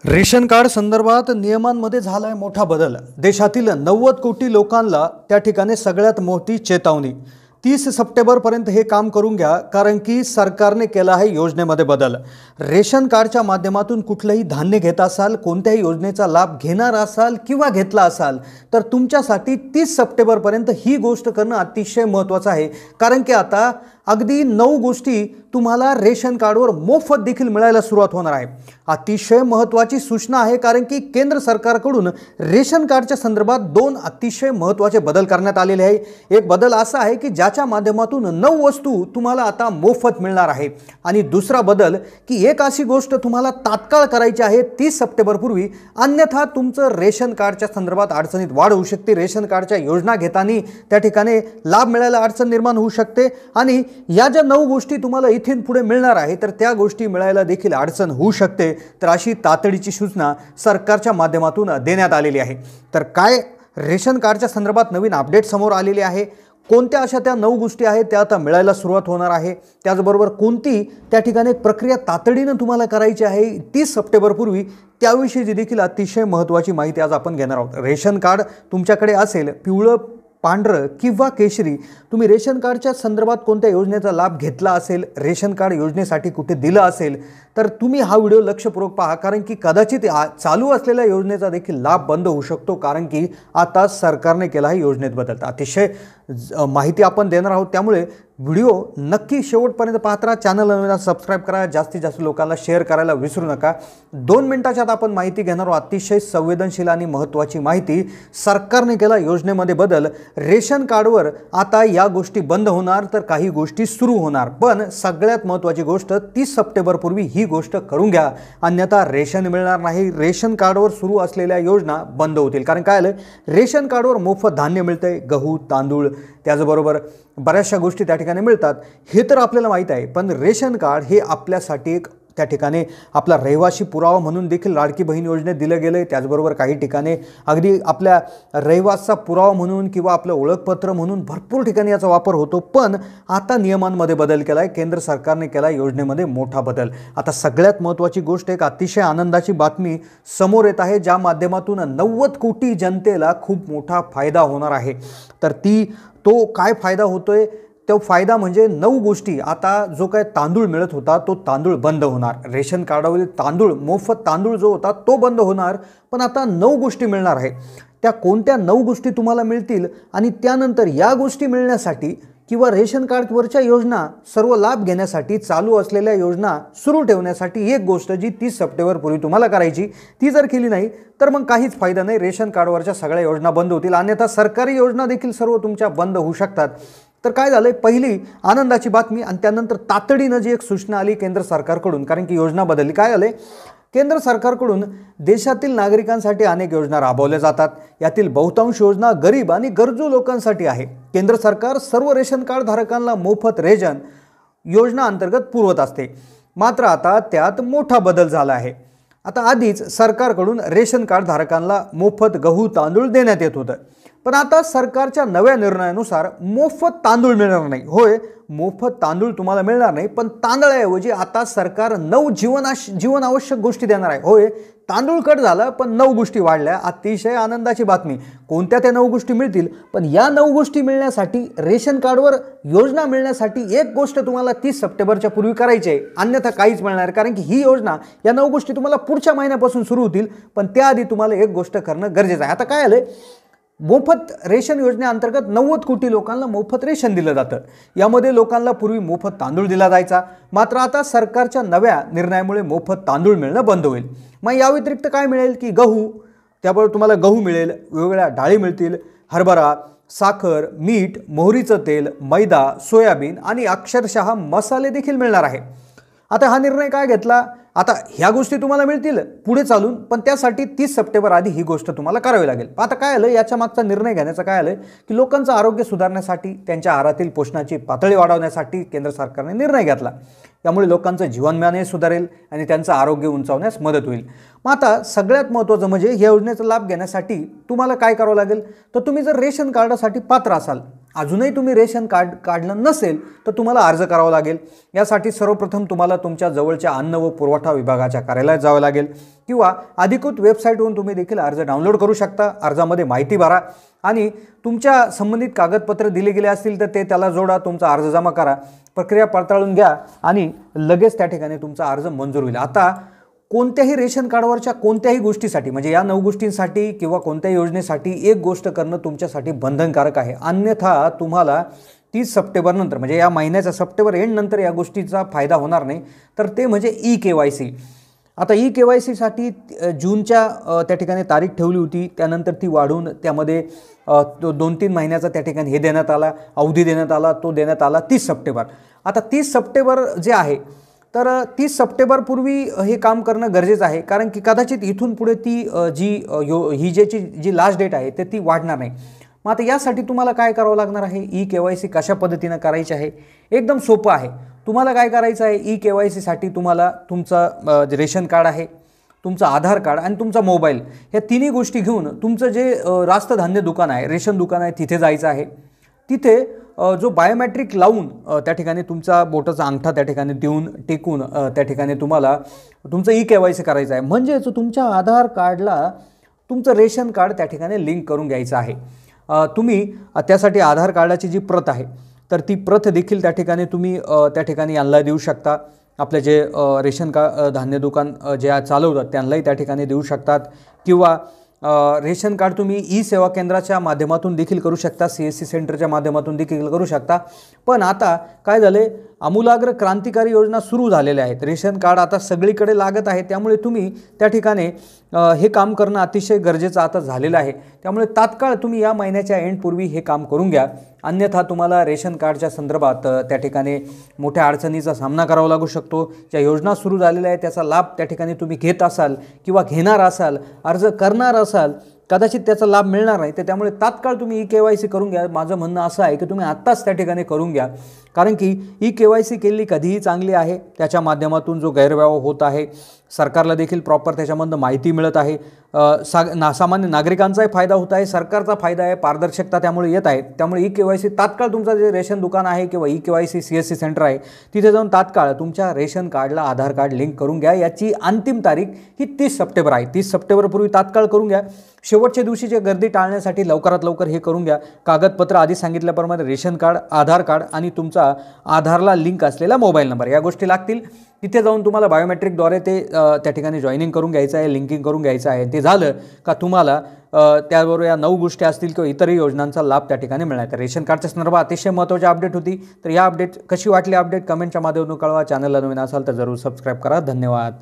Ration card संदर्भात नियमांमध्ये झालाय मोठा बदल। देशातील 90 कोटी लोकांना त्या ठिकाणी सगळ्यात मोठी चेतावणी। 30 सप्टेंबरपर्यंत हे काम करून घ्या, कारण की सरकारने केला आहे योजनेमध्ये बदल। रेशन कार्डच्या माध्यमातून कुठलेही धान्य घेत असाल, कोणत्याही योजनेचा लाभ घेणार असाल किंवा घेतला असाल तर तुमच्यासाठी 30 सप्टेंबरपर्यंत ही गोष्ट करणं अतिशय महत्त्वाचं आहे। कारण की आता अगदी 9 गोष्टी तुम्हाला रेशन कार्डवर मोफत देखील मिळायला सुरुवात होणार आहे। अतिशय महत्त्वाची सूचना आहे, कारण की केंद्र सरकारकडून रेशन कार्डच्या संदर्भात 2 अतिशय महत्त्वाचे बदल करण्यात आलेले आहे। एक बदल असा आहे की ज्याच्या माध्यमातून 9 वस्तू तुम्हाला आता मोफत मिळणार आहे, आणि दुसरा बदल की एक अशी गोष्ट तुम्हाला तात्काळ करायची आहे 30 सप्टेंबर पूर्वी, अन्यथा तुमचं रेशन कार्डच्या संदर्भात अडचणीत वाढ होऊ शकते। रेशन कार्डच्या योजना घेताना त्या ठिकाणी लाभ मिळायला अडचण निर्माण होऊ शकते, आणि या ज्या 9 गोष्टी तुम्हाला इथून पुढे मिळणार आहे तर त्या गोष्टी मिळायला देखील अडचण होऊ शकते। तर अशी तातडीची सूचना सरकारच्या माध्यमातून देण्यात आलेली आहे। तर काय रेशन कार्डच्या संदर्भात नवीन अपडेट समोर आलेले आहे, कोणत्या अशा त्या 9 गोष्टी आहेत त्या आता मिळायला सुरुवात होणार आहे, त्याचबरोबर कोणती त्या ठिकाणी प्रक्रिया तातडीने तुम्हाला करायची आहे 30 सप्टेंबर पूर्वी, त्याविषयी देखील अतिशय महत्त्वाची माहिती आज आपण घेणार आहोत। रेशन कार्ड तुमच्याकडे असेल, पिवळं, पांढरं किंवा केशरी, तुम्ही रेशन कार्डच्या संदर्भात कोणत्या योजनेचा लाभ घेतला असेल, रेशन कार्ड योजनेसाठी कुठे दिलं असेल तर तुम्ही हा व्हिडिओ लक्षपूर्वक पहा, कारण की कदाचित चालू असलेल्या योजनेचा देखील लाभ बंद होऊ शकतो, कारण की आता सरकारने केला आहे योजनेत बदल। अतिशय माहिती आपण देणार आहोत, त्यामुळे व्हिडिओ नक्की शेवटपर्यंत पाहत राहा। चॅनलला सबस्क्राइब करा, जास्तीत जास्त लोकांना शेअर करायला विसरू नका। 2 मिनिटाच्या आत आपण माहिती घेणार आहोत, अतिशय संवेदनशील आणि महत्त्वाची माहिती। सरकारने केला योजनेमध्ये बदल, रेशन कार्डवर आता या गोष्टी बंद होणार तर काही गोष्टी सुरू होणार, पण सगळ्यात महत्त्वाची गोष्ट 30 सप्टेंबर पूर्वी ही गोष्ट करून घ्या, अन्यथा रेशन मिळणार नाही। रेशन कार्डवर सुरू असलेल्या योजना बंद होतील। कारण काय आलं, रेशन कार्डवर मोफत धान्य मिळते, गहू, तांदूळ, त्याचबरोबर बऱ्याचशा गोष्टी त्या ठिकाणी मिळतात, हे तर आपल्याला माहीत आहे। पण रेशन कार्ड हे आपल्यासाठी एक त्या ठिकाणी आपला रहिवासी पुरावा म्हणून देखील लाडकी बहीण योजनेत दिलं गेलं आहे। त्याचबरोबर काही ठिकाणी अगदी आपल्या रहिवासाचा पुरावा म्हणून किंवा आपलं ओळखपत्र म्हणून भरपूर ठिकाणी याचा वापर होतो। पण आता नियमांमध्ये बदल केला आहे, केंद्र सरकारने केला योजनेमध्ये मोठा बदल। आता सगळ्यात महत्त्वाची गोष्ट, एक अतिशय आनंदाची बातमी समोर येत आहे, ज्या माध्यमातून 90 कोटी जनतेला खूप मोठा फायदा होणार आहे। तर तो काय फायदा होतोय, तो फायदा म्हणजे 9 गोष्टी। आता जो काय तांदूळ मिळत होता तो तांदूळ बंद होणार, रेशन कार्डावरील तांदूळ, मोफत तांदूळ जो होता तो बंद होणार, पण आता 9 गोष्टी मिळणार आहे। त्या कोणत्या 9 गोष्टी तुम्हाला मिळतील, आणि त्यानंतर या गोष्टी मिळण्यासाठी किंवा रेशन कार्डवरच्या योजना सर्व लाभ घेण्यासाठी, चालू असलेल्या योजना सुरू ठेवण्यासाठी एक गोष्ट जी 30 सप्टेंबर पूर्वी तुम्हाला करायची, ती जर केली नाही तर मग काहीच फायदा नाही। रेशन कार्डवरच्या सगळ्या योजना बंद होतील, अन्यथा सरकारी योजना देखील सर्व तुमच्या बंद होऊ शकतात। तर काय झालंय, पहिली आनंदाची बातमी, आणि त्यानंतर तातडीनं जी एक सूचना आली केंद्र सरकारकडून, कारण की योजना बदलली। काय झालंय, केंद्र सरकारकडून देशातील नागरिकांसाठी अनेक योजना राबवल्या जातात, यातील बहुतांश योजना गरीब आणि गरजू लोकांसाठी आहे। केंद्र सरकार सर्व रेशन कार्ड धारकांना मोफत रेशन योजना अंतर्गत पुरवत असते, मात्र आता त्यात मोठा बदल झाला आहे। आता आधीच सरकारकडून रेशन कार्ड धारकांना मोफत गहू, तांदूळ देण्यात येत होतं, पण आता सरकारच्या नव्या निर्णयानुसार मोफत तांदूळ मिळणार नाही। होय, मोफत तांदूळ तुम्हाला मिळणार नाही, पण तांदळाऐवजी आता सरकार 9 जीवनावश्यक गोष्टी देणार आहे। होय, तांदूळ कट झाला पण 9 गोष्टी वाढल्या, अतिशय आनंदाची बातमी। कोणत्या त्या 9 गोष्टी मिळतील, पण या 9 गोष्टी मिळण्यासाठी, रेशन कार्डवर योजना मिळण्यासाठी एक गोष्ट तुम्हाला 30 सप्टेंबरच्या पूर्वी करायची आहे, अन्यथा काहीच मिळणार नाही। कारण की ही योजना, या 9 गोष्टी तुम्हाला पुढच्या महिन्यापासून सुरू होतील, पण त्याआधी तुम्हाला एक गोष्ट करणं गरजेचं आहे। आता काय आलंय, मोफत रेशन योजनेअंतर्गत 90 कोटी लोकांना मोफत रेशन दिलं जातं। यामध्ये लोकांना पूर्वी मोफत तांदूळ दिला जायचा, मात्र आता सरकारच्या नव्या निर्णयामुळे मोफत तांदूळ मिळणं बंद होईल। मग या व्यतिरिक्त काय मिळेल की गहू, त्याबरोबर तुम्हाला गहू मिळेल, वेगवेगळ्या डाळी मिळतील, हरभरा, साखर, मीठ, मोहरीचं तेल, मैदा, सोयाबीन आणि अक्षरशः मसाले देखील मिळणार आहे। आता हा निर्णय काय घेतला, आता ह्या गोष्टी तुम्हाला मिळतील पुढे चालून, पण त्यासाठी 30 सप्टेंबर आधी ही गोष्ट तुम्हाला करावी लागेल। आता काय आलं, याच्या मागचा निर्णय घेण्याचं काय आलं की लोकांचं आरोग्य सुधारण्यासाठी, त्यांच्या आहारातील पोषणाची पातळी वाढवण्यासाठी केंद्र सरकारने निर्णय घेतला। यामुळे लोकांचं जीवनमान सुधारेल आणि त्यांचं आरोग्य उंचावण्यास मदत होईल। मग आता सगळ्यात महत्त्वाचं म्हणजे या योजनेचा लाभ घेण्यासाठी तुम्हाला काय करावं लागेल, तर तुम्ही जर रेशन कार्डासाठी पात्र असाल अजूनही तुम्ही रेशन कार्ड काढलं नसेल तर तुम्हाला अर्ज करावा लागेल। यासाठी सर्वप्रथम तुम्हाला तुमच्या जवळच्या अन्न व पुरवठा विभागाच्या कार्यालयात जावं लागेल किंवा अधिकृत वेबसाईटवरून तुम्ही देखील अर्ज डाउनलोड करू शकता। अर्जामध्ये माहिती भरा आणि तुमच्या संबंधित कागदपत्र दिले गेले असतील तर ते त्याला जोडा, तुमचा अर्ज जमा करा, प्रक्रिया पडताळून घ्या आणि लगेच त्या ठिकाणी तुमचा अर्ज मंजूर होईल। आता कोणत्याही रेशन कार्डवरच्या कोणत्याही गोष्टीसाठी म्हणजे या 9 गोष्टींसाठी किंवा कोणत्याही योजनेसाठी एक गोष्ट करणं तुमच्यासाठी बंधनकारक आहे, अन्यथा तुम्हाला 30 सप्टेंबर नंतर म्हणजे या महिन्याच्या सप्टेंबर एंड नंतर या गोष्टीचा फायदा होणार नाही। तर ते म्हणजे ई-KYC। आता ई-KYC साठी जूनच्या त्या ठिकाणी तारीख ठेवली होती, त्यानंतर ती वाढवून त्यामध्ये 2-3 महिन्याचा त्या ठिकाणी हे देण्यात आला, अवधी देण्यात आला, तो देण्यात आला 30 सप्टेंबर। आता 30 सप्टेंबर जे आहे तर 30 सप्टेंबरपूर्वी हे काम करणं गरजेचं आहे, कारण की कदाचित इथून पुढे ती जी लास्ट डेट आहे ती वाढणार नाही। मग आता यासाठी तुम्हाला काय करावं लागणार आहे, ई-KYC कशा पद्धतीनं करायची आहे, एकदम सोपं आहे। तुम्हाला काय करायचं आहे, ई-KYC साठी तुम्हाला तुमचं रेशन कार्ड आहे, तुमचं आधार कार्ड आणि तुमचा मोबाईल, ह्या तिन्ही गोष्टी घेऊन तुमचं जे रास्त धान्य दुकान आहे, रेशन दुकान आहे, तिथे जायचं आहे। तिथे जो बायोमेट्रिक लावून त्या ठिकाणी तुमचा बोटाचा अंगठा त्या ठिकाणी देऊन टेकून त्या ठिकाणी तुम्हाला तुमचं ई-KYC करायचं आहे। म्हणजेच तुमच्या आधार कार्डला तुमचं रेशन कार्ड त्या ठिकाणी लिंक करून घ्यायचं आहे। तुम्ही त्यासाठी आधार कार्डाची जी प्रत आहे तर ती प्रत देखील त्या ठिकाणी तुम्ही त्या ठिकाणी यांना देऊ शकता। आपले जे रेशन धान्य दुकान जे चालवतात त्यांनाही त्या ठिकाणी देऊ शकतात किंवा रेशन कार्ड तुम्ही ई-सेवा केंद्राच्या माध्यमातून देखील करू शकता, CSC सेंटरच्या माध्यमातून देखील करू शकता। पण आता काय झाले, आमूलाग्र क्रांतिकारी योजना सुरू झालेल्या आहेत, रेशन कार्ड आता सगळीकडे लागत आहे, त्यामुळे तुम्ही त्या ठिकाणी हे काम करणं अतिशय गरजेचं आता झालेलं आहे। त्यामुळे तात्काळ तुम्ही या महिन्याच्या एंडपूर्वी हे काम करून घ्या, अन्यथा तुम्हाला रेशन कार्डच्या संदर्भात त्या ठिकाणी मोठ्या अडचणीचा सामना करावा लागू शकतो। ज्या योजना सुरू झालेल्या आहेत त्याचा लाभ त्या ठिकाणी तुम्ही घेत असाल किंवा घेणार असाल, अर्ज करणार असाल, कदाचित त्याचा लाभ मिळणार नाही, तर त्यामुळे तात्काळ तुम्ही ई-KYC करून घ्या। माझं म्हणणं असं आहे की तुम्ही आत्ताच त्या ठिकाणी करून घ्या, कारण की ई-KYC केलेली कधीही चांगली आहे। त्याच्या माध्यमातून जो गैरव्यवहार होत आहे, सरकारला देखील प्रॉपर त्याच्यामधून माहिती मिळत आहे, सामान्य नागरिकांचाही फायदा होत आहे, सरकारचा फायदा आहे, पारदर्शकता त्यामुळे येत आहे। त्यामुळे ई-KYC तात्काळ तुमचं जे रेशन दुकान आहे किंवा ई-KYC CSC सेंटर आहे तिथे जाऊन तात्काळ तुमच्या रेशन कार्डला आधार कार्ड लिंक करून घ्या। याची अंतिम तारीख ही 30 सप्टेंबर आहे। 30 सप्टेंबरपूर्वी तात्काळ करून घ्या। शेवटच्या दिवशीची गर्दी टाळण्यासाठी लवकरात लवकर हे करून घ्या। कागदपत्र आधी सांगितल्याप्रमाणे रेशन कार्ड, आधार कार्ड आणि तुमचा आधारला लिंक असलेला मोबाईल नंबर, या गोष्टी लागतील। तिथे जाऊन तुम्हाला बायोमेट्रिकद्वारे ते त्या ठिकाणी जॉईनिंग करून घ्यायचं आहे, लिंकिंग करून घ्यायचं आहे। ते झालं का तुम्हाला त्याबरोबर या 9 गोष्टी असतील किंवा इतरही योजनांचा लाभ त्या ठिकाणी मिळणार। तर रेशन कार्डच्या संदर्भात अतिशय महत्त्वाची अपडेट होती। तर या अपडेट कशी वाटली अपडेट कमेंटच्या माध्यमातून कळवा। चॅनलला नवीन असाल तर जरूर सबस्क्राईब करा। धन्यवाद।